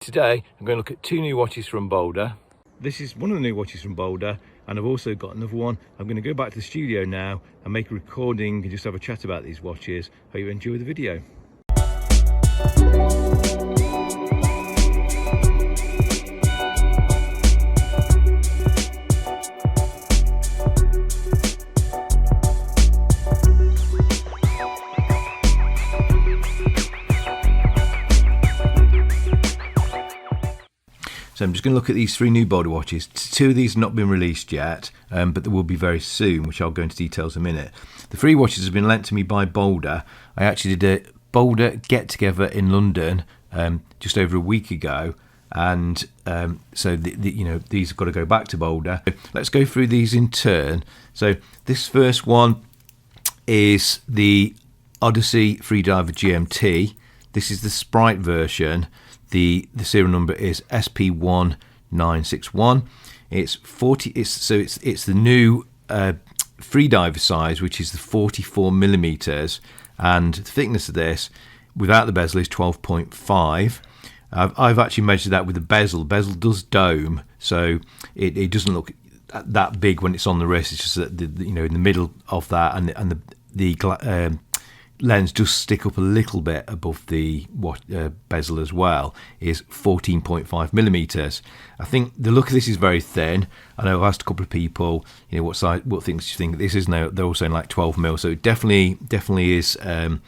Today I'm going to look at two new watches from BOLDR. This is one of the new watches from BOLDR, and I've also got another one. I'm going to go back to the studio now and make a recording and just have a chat about these watches. Hope you enjoy the video. So I'm just going to look at these three new BOLDR watches. Two of these have not been released yet, but they will be very soon, which I'll go into details in a minute. The three watches have been lent to me by BOLDR. I actually did a BOLDR get-together in London just over a week ago, and so these have got to go back to BOLDR. Let's go through these in turn. So this first one is the Odyssey Freediver GMT. This is the Sprite version. The serial number is SP1961. It's 40. It's the new freediver size, which is the 44 millimeters, and the thickness of this without the bezel is 12.5. I've actually measured that with the bezel. The bezel does dome, so it doesn't look that big when it's on the wrist. It's just that in the middle of that, and the lens just stick up a little bit above the bezel as well, is 14.5 millimeters. I think the look of this is very thin. I know I've asked a couple of people, what things do you think this is now? They're all saying like 12 mil, so it definitely is a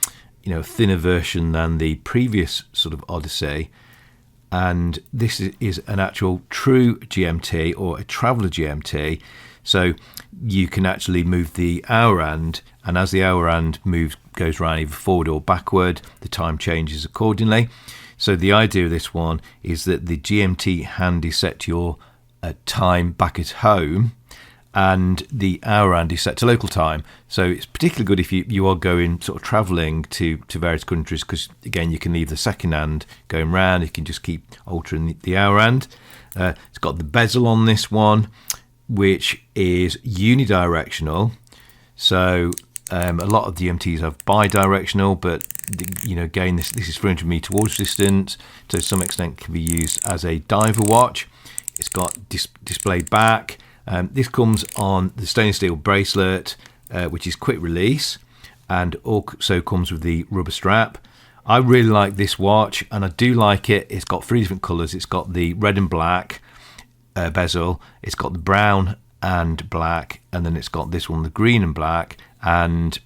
thinner version than the previous sort of Odyssey. And this is an actual true GMT, or a traveler GMT. So you can actually move the hour hand, and as the hour hand goes around either forward or backward, the time changes accordingly. So the idea of this one is that the GMT hand is set to your time back at home, and the hour hand is set to local time. So it's particularly good if you are going sort of travelling to various countries, because again you can leave the second hand going round. You can just keep altering the hour hand. It's got the bezel on this one, which is unidirectional. So a lot of GMTs have bi-directional, but again this is 300 meter water resistant, to some extent can be used as a diver watch. It's got display back. This comes on the stainless steel bracelet, which is quick release, and also comes with the rubber strap. I really like this watch, and I do like it. It's got three different colours. It's got the red and black bezel, it's got the brown and black, and then it's got this one, the green and black. And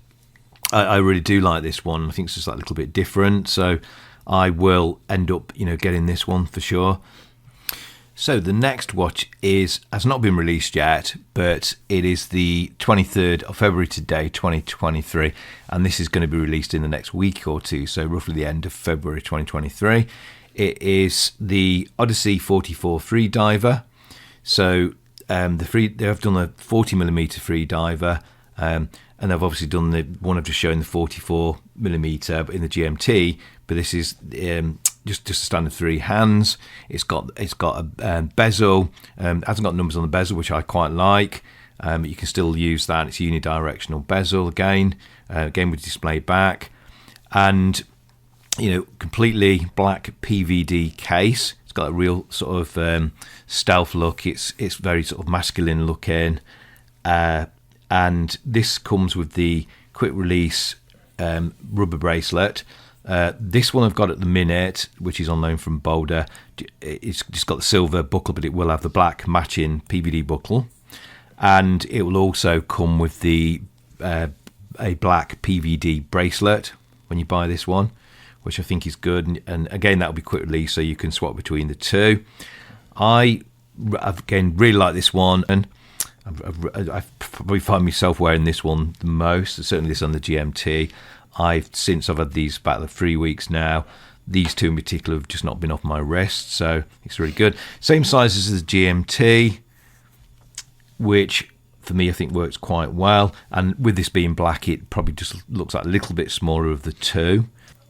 I really do like this one. I think it's just like a little bit different, so I will end up getting this one for sure. So the next watch has not been released yet, but it is the 23rd of February today, 2023, and this is going to be released in the next week or two, so roughly the end of February 2023. It is the Odyssey 44 Freediver. So they have done a 40 millimeter Freediver, and they've obviously done the one I've just shown, the 44 millimeter in the GMT. But this is just a standard three hands. It's got a bezel. Hasn't got numbers on the bezel, which I quite like. You can still use that. It's unidirectional bezel again with display back, and completely black PVD case. It's got a real sort of stealth look. It's very sort of masculine looking, and this comes with the quick release rubber bracelet. This one I've got at the minute, which is on loan from BOLDR. It's just got the silver buckle, but it will have the black matching PVD buckle, and it will also come with the a black PVD bracelet when you buy this one, which I think is good. And again, that will be quick release, so you can swap between the two. I've again really like this one, and I probably find myself wearing this one the most. Certainly this on the GMT. Since I've had these about 3 weeks now, these two in particular have just not been off my wrist, so it's really good. Same size as the GMT, which for me I think works quite well. And with this being black, it probably just looks like a little bit smaller of the two.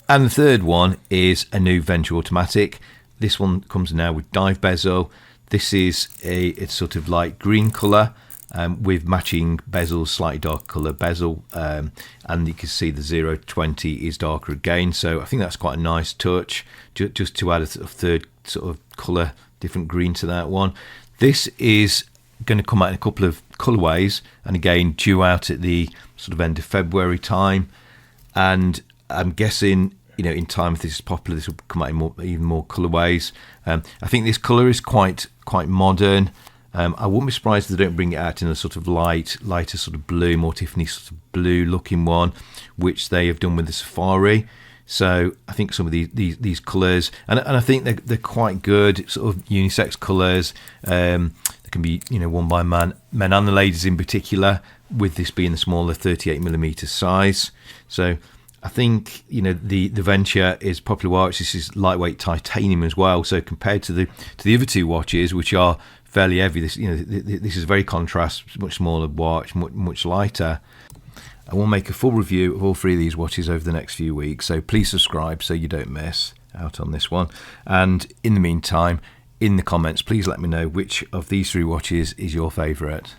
And the third one is a new Venture Automatic. This one comes now with dive bezel. This is it's sort of light green colour, with matching bezels, slightly darker colour bezel, and you can see the 0-20 is darker again, so I think that's quite a nice touch, just to add a third sort of colour, different green to that one. This is going to come out in a couple of colourways, and again due out at the sort of end of February time, and I'm guessing, you know, in time if this is popular, this will come out in even more colourways. I think this colour is quite modern. I wouldn't be surprised if they don't bring it out in a sort of lighter sort of blue, more Tiffany sort of blue looking one, which they have done with the Safari. So I think some of these colours, and I think they're quite good, sort of unisex colours. They can be, you know, worn by men and the ladies in particular, with this being the smaller 38mm size. So I think, you know, the Venture is popular watch. This is lightweight titanium as well. So compared to the other two watches, which are fairly heavy, this, you know, this is very contrast, much smaller watch, much lighter. I will make a full review of all three of these watches over the next few weeks, so please subscribe so you don't miss out on this one. And in the meantime, in the comments, please let me know which of these three watches is your favourite.